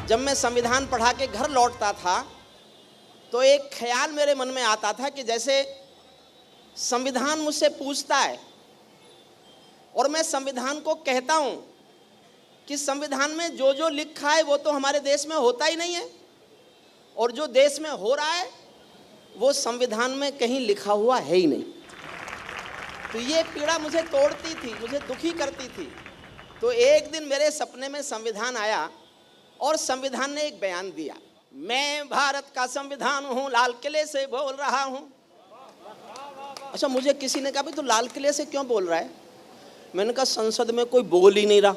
जब मैं संविधान पढ़ा के घर लौटता था तो एक ख्याल मेरे मन में आता था कि जैसे संविधान मुझसे पूछता है और मैं संविधान को कहता हूं कि संविधान में जो जो लिखा है वो तो हमारे देश में होता ही नहीं है, और जो देश में हो रहा है वो संविधान में कहीं लिखा हुआ है ही नहीं। तो ये पीड़ा मुझे तोड़ती थी, मुझे दुखी करती थी। तो एक दिन मेरे सपने में संविधान आया और संविधान ने एक बयान दिया, मैं भारत का संविधान हूं, लाल किले से बोल रहा हूं। अच्छा, मुझे किसी ने कहा भाई तू लाल किले से क्यों बोल रहा है? मैंने कहा संसद में कोई बोल ही नहीं रहा,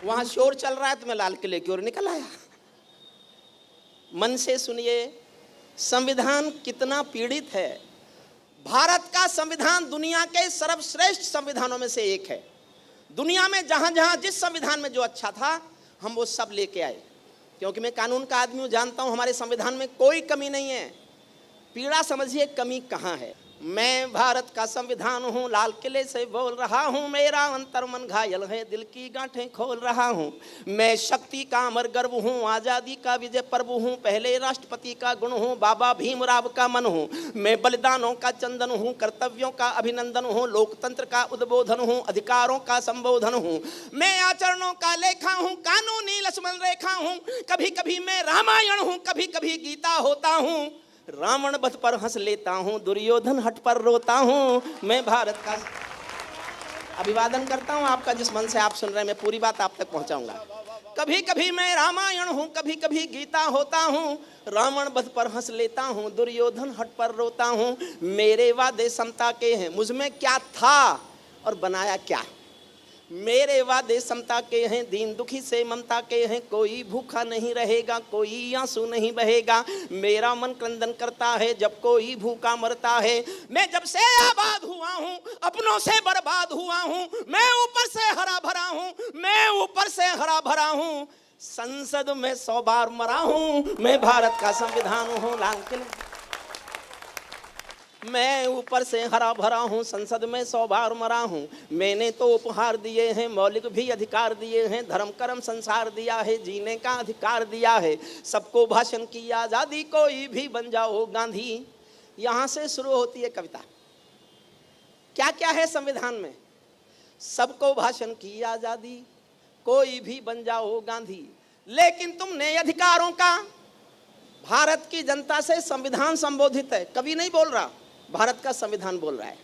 वहां शोर चल रहा है तो मैं लाल किले की ओर निकल आया। मन से सुनिए, संविधान कितना पीड़ित है। भारत का संविधान दुनिया के सर्वश्रेष्ठ संविधानों में से एक है। दुनिया में जहां जहां जिस संविधान में जो अच्छा था हम वो सब लेके आए, क्योंकि मैं कानून का आदमी हूं, जानता हूं हमारे संविधान में कोई कमी नहीं है। पीड़ा समझिए कमी कहां है। मैं भारत का संविधान हूं, लाल किले से बोल रहा हूं, मेरा अंतर मन घायल है, दिल की गांठें खोल रहा हूं। मैं शक्ति का अमर गर्व हूं, आजादी का विजय पर्व हूं, पहले राष्ट्रपति का गुण हूं, बाबा भीमराव का मन हूं। मैं बलिदानों का चंदन हूं, कर्तव्यों का अभिनंदन हूं, लोकतंत्र का उद्बोधन हूं, अधिकारों का संबोधन हूं। मैं आचरणों का लेखा हूं, कानूनी लक्ष्मण रेखा हूं। कभी कभी मैं रामायण हूं, कभी कभी गीता होता हूं। रावण वध पर हंस लेता हूं, दुर्योधन हट पर रोता हूं। मैं भारत का अभिवादन करता हूं। आपका जिस मन से आप सुन रहे हैं मैं पूरी बात आप तक पहुंचाऊंगा। कभी कभी मैं रामायण हूं, कभी कभी गीता होता हूं। रावण वध पर हंस लेता हूं, दुर्योधन हट पर रोता हूं। मेरे वादे समता के हैं, मुझ में क्या था और बनाया क्या। मेरे वादे समता के हैं, दीन दुखी से ममता के हैं। कोई भूखा नहीं रहेगा, कोई आंसू नहीं बहेगा। मेरा मन क्रंदन करता है जब कोई भूखा मरता है। मैं जब से आबाद हुआ हूं, अपनों से बर्बाद हुआ हूं। मैं ऊपर से हरा भरा हूं, मैं ऊपर से हरा भरा हूं। संसद में 100 बार मरा हूं। मैं भारत का संविधान हूं, लाल किले मैं ऊपर से हरा भरा हूं, संसद में 100 बार मरा हूं। मैंने तो उपहार दिए हैं, मौलिक भी अधिकार दिए हैं। धर्म कर्म संसार दिया है, जीने का अधिकार दिया है। सबको भाषण की आजादी, कोई भी बन जाओ गांधी। यहां से शुरू होती है कविता। क्या क्या है संविधान में? सबको भाषण की आजादी, कोई भी बन जाओ गांधी। लेकिन तुमने अधिकारों का, भारत की जनता से संविधान संबोधित है, कभी नहीं बोल रहा, भारत का संविधान बोल रहा है।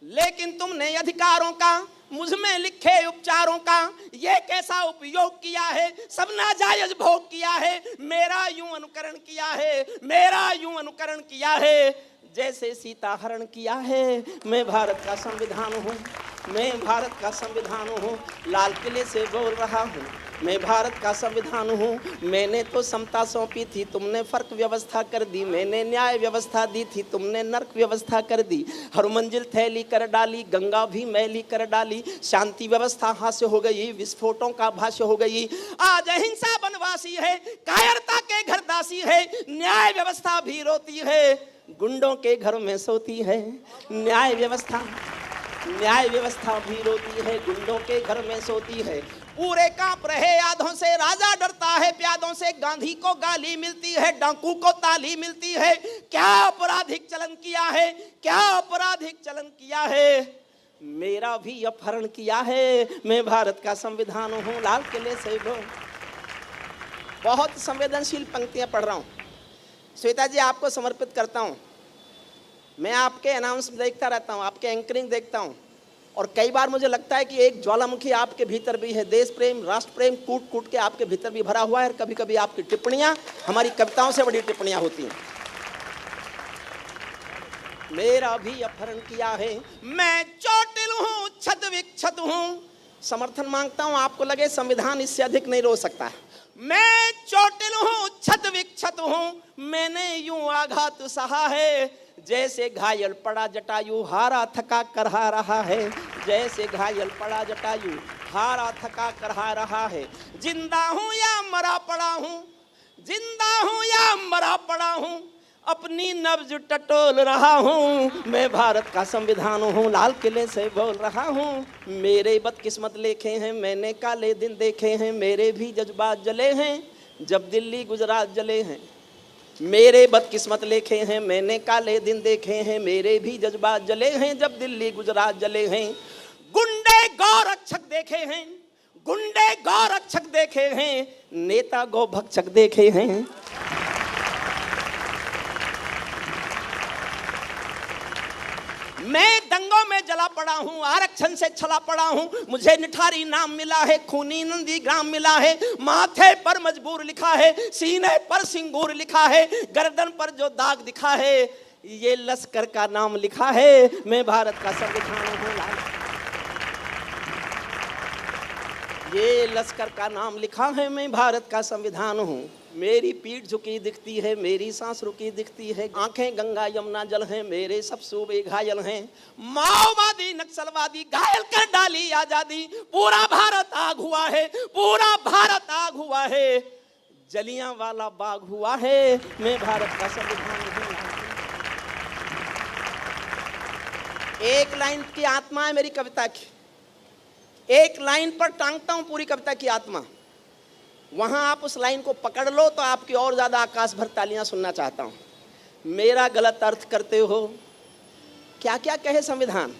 लेकिन तुमने अधिकारों का, मुझ में लिखे उपचारों का ये कैसा उपयोग किया है। सब नाजायज भोग किया है, मेरा यूं अनुकरण किया है, मेरा यूं अनुकरण किया है जैसे सीता हरण किया है। मैं भारत का संविधान हूँ, मैं भारत का संविधान हूँ, लाल किले से बोल रहा हूँ। मैं भारत का संविधान हूँ। मैंने तो समता सौंपी थी, तुमने फर्क व्यवस्था कर दी। मैंने न्याय व्यवस्था दी थी, तुमने नर्क व्यवस्था कर दी। हर मंजिल थैली कर डाली, गंगा भी मैली कर डाली। शांति व्यवस्था हास्य हो गई, विस्फोटों का भाष्य हो गई। आज अहिंसा बनवासी है, कायरता के घरदासी है। न्याय व्यवस्था भी रोती है, गुंडों के घर में सोती है। न्याय व्यवस्था भी रोती है, गुंडों के घर में सोती है। पूरे कांप रहे यादों से राजा डरता है, प्यादों से गांधी को गाली मिलती है, डाकू को ताली मिलती है। क्या आपराधिक चलन किया है, क्या आपराधिक चलन किया है। मेरा भी अपहरण किया है। मैं भारत का संविधान हूँ, लाल किले से बोल। बहुत संवेदनशील पंक्तियां पढ़ रहा हूँ। श्वेता जी, आपको समर्पित करता हूँ। मैं आपके अनाउंस देखता रहता हूँ, आपके एंकरिंग देखता हूँ, और कई बार मुझे लगता है कि एक ज्वालामुखी आपके भीतर भी है। देश प्रेम, राष्ट्र प्रेम कूट कूट के आपके भीतर भी भरा हुआ है। और कभी कभी आपकी टिप्पणियां हमारी कविताओं से बड़ी टिप्पणियां होती हैं। मेरा भी अपहरण किया है, मैं चोटिल हूँ, छत विक्षत हूँ। समर्थन मांगता हूँ, आपको लगे संविधान इससे अधिक नहीं रो सकता। मैं चोटिल हूँ, छत विक्षत हूँ। मैंने यूं आघात सहा है जैसे घायल पड़ा जटायु, हारा थका करहा रहा है। जैसे घायल पड़ा जटायु, हारा थका करहा रहा है। जिंदा हूं या मरा पड़ा हूं, जिंदा हूं या मरा पड़ा हूं, अपनी नब्ज टटोल रहा हूँ, मैं भारत का संविधान हूँ, लाल किले से बोल रहा हूँ। मेरे बदकिस्मत लेखे हैं मैंने काले दिन देखे हैं, मेरे भी जज्बात जले हैं जब दिल्ली गुजरात जले हैं। मेरे बदकिस्मत लेखे हैं मैंने काले दिन देखे हैं, मेरे भी जज्बात जले हैं जब दिल्ली गुजरात जले हैं। गुंडे गौरक्षक देखे हैं, गुंडे गौरक्षक देखे हैं, नेता गौभक्षक देखे हैं। मैं दंगों में जला पड़ा हूँ, आरक्षण से छला पड़ा हूँ, मुझे निठारी नाम मिला है, खूनी नंदी ग्राम मिला है, माथे पर मजबूर लिखा है, सीने पर सिंगूर लिखा है, गर्दन पर जो दाग दिखा है ये लश्कर का नाम लिखा है, मैं भारत का संविधान हूँ। ये लश्कर का नाम लिखा है, मैं भारत का संविधान हूँ। मेरी पीठ झुकी दिखती है, मेरी सांस रुकी दिखती है, आंखें गंगा यमुना जल हैं, मेरे सब सूबे घायल हैं। माओवादी नक्सलवादी घायल कर डाली आजादी, पूरा भारत आग हुआ है, पूरा भारत आग हुआ है, जलियांवाला बाग हुआ है, मैं भारत का संविधान हूँ। एक लाइन की आत्मा है मेरी कविता की, एक लाइन पर टांगता हूं पूरी कविता की आत्मा। वहां आप उस लाइन को पकड़ लो तो आपकी और ज्यादा आकाश भर तालियां सुनना चाहता हूं। मेरा गलत अर्थ करते हो, क्या क्या कहे संविधान,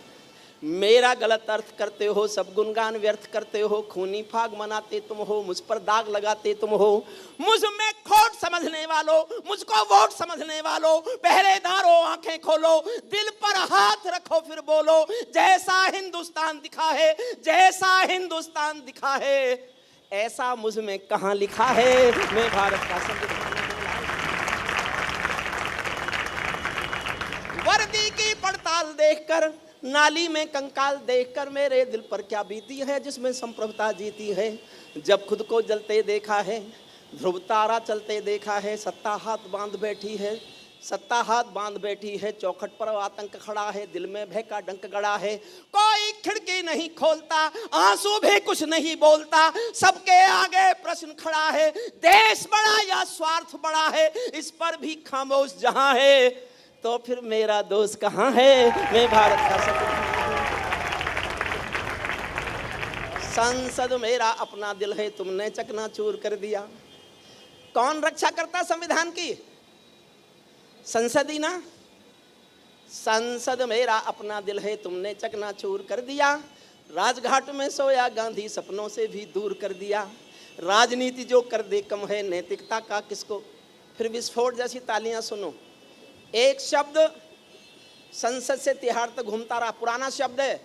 मेरा गलत अर्थ करते हो, सब गुणगान व्यर्थ करते हो, खूनी फाग मनाते तुम हो, मुझ पर दाग लगाते तुम हो, मुझ में खोट समझने वालों, मुझको वोट समझने वालों, पहरेदारों आंखें खोलो, दिल पर हाथ रखो फिर बोलो, जैसा हिंदुस्तान दिखा है, जैसा हिंदुस्तान दिखा है, ऐसा मुझ में कहां लिखा है, मैं भारत का संविधान हूं। वर्दी की पड़ताल देखकर, नाली में कंकाल देखकर मेरे दिल पर क्या बीती है, जिसमें संप्रभुता जीती है। जब खुद को जलते देखा है, ध्रुव तारा चलते देखा है, सत्ता हाथ बांध बैठी है, सत्ता हाथ बांध बैठी है, चौखट पर आतंक खड़ा है, दिल में भय का डंक गड़ा है, कोई खिड़की नहीं खोलता, आंसू भी कुछ नहीं बोलता, सबके आगे प्रश्न खड़ा है, देश बड़ा या स्वार्थ बड़ा है, इस पर भी खामोश जहां है, तो फिर मेरा दोस्त कहां है, मैं भारत का संविधान हूं। संसद मेरा अपना दिल है, तुमने चकनाचूर कर दिया। कौन रक्षा करता संविधान की? संसद ही ना। संसद मेरा अपना दिल है, तुमने चकनाचूर कर दिया, राजघाट में सोया गांधी सपनों से भी दूर कर दिया, राजनीति जो कर दे कम है, नैतिकता का किसको। फिर विस्फोट जैसी तालियां सुनो। एक शब्द संसद से तिहाड़ तक घूमता रहा, पुराना शब्द है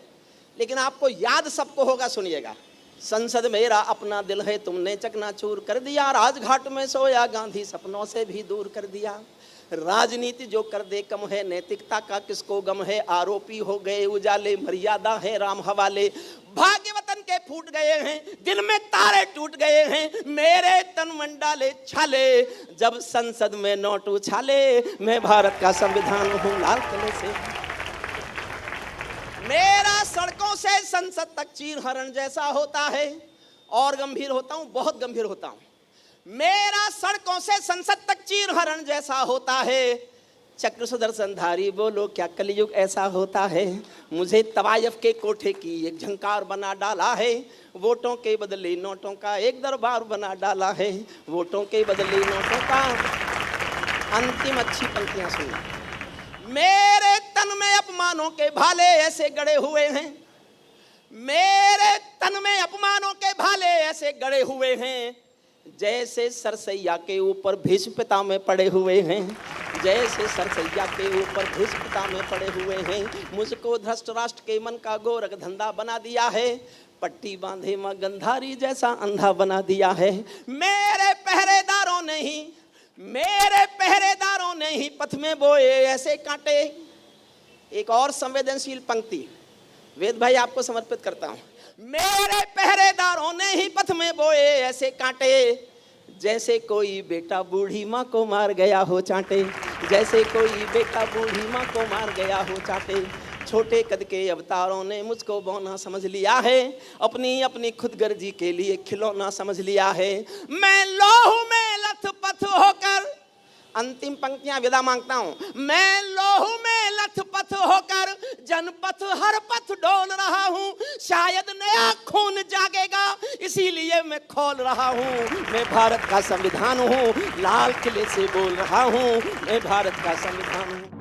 लेकिन आपको याद सबको होगा, सुनिएगा। संसद मेरा अपना दिल है, तुमने चकनाचूर कर दिया, राजघाट में सोया गांधी सपनों से भी दूर कर दिया, राजनीति जो कर दे कम है, नैतिकता का किसको गम है, आरोपी हो गए उजाले, मर्यादा है राम हवाले, भाग्य वतन के फूट गए हैं, दिल में तारे टूट गए हैं, मेरे तन मंडाले छाले, जब संसद में नोट उछाले, मैं भारत का संविधान हूँ, लाल किले से। मेरा सड़कों से संसद तक चीर हरण जैसा होता है, और गंभीर होता हूँ, बहुत गंभीर होता हूँ। मेरा सड़कों से संसद तक चीर हरण जैसा होता है, चक्र सुदर्शनधारी बोलो क्या कलयुग ऐसा होता है, मुझे तवायफ के कोठे की एक झंकार बना डाला है, वोटों के बदले नोटों का एक दरबार बना डाला है, वोटों के बदले नोटों का। अंतिम अच्छी पंक्तियां सुनिए। मेरे तन में अपमानों के भाले ऐसे गड़े हुए हैं, मेरे तन में अपमानों के भाले ऐसे गड़े हुए हैं, जैसे सरसैया के ऊपर भीष्म पिता में पड़े हुए हैं, जैसे सरसैया के ऊपर भीष्म पिता में पड़े हुए हैं, मुझको धृष्ट राष्ट्र के मन का गोरख धंधा बना दिया है, पट्टी बांधे मां गंधारी जैसा अंधा बना दिया है, मेरे पहरेदारों ने ही पथ में बोए ऐसे कांटे। एक और संवेदनशील पंक्ति वेद भाई आपको समर्पित करता हूं। मेरे पहरेदारों ने ही पथ में बोए ऐसे कांटे, जैसे कोई बेटा बूढ़ी माँ को मार गया हो चांटे, जैसे कोई बेटा बूढ़ी माँ को मार गया हो चांटे, छोटे कद के अवतारों ने मुझको बौना समझ लिया है, अपनी अपनी खुदगर्जी के लिए खिलौना समझ लिया है, मैं लौह में लथपथ होकर अंतिम पंक्तियां विदा मांगता हूं। मैं लोहू में लथपथ होकर जनपथ हर पथ डोल रहा हूं, शायद नया खून जागेगा इसीलिए मैं खोल रहा हूं। मैं भारत का संविधान हूं, लाल किले से बोल रहा हूं, मैं भारत का संविधान हूं।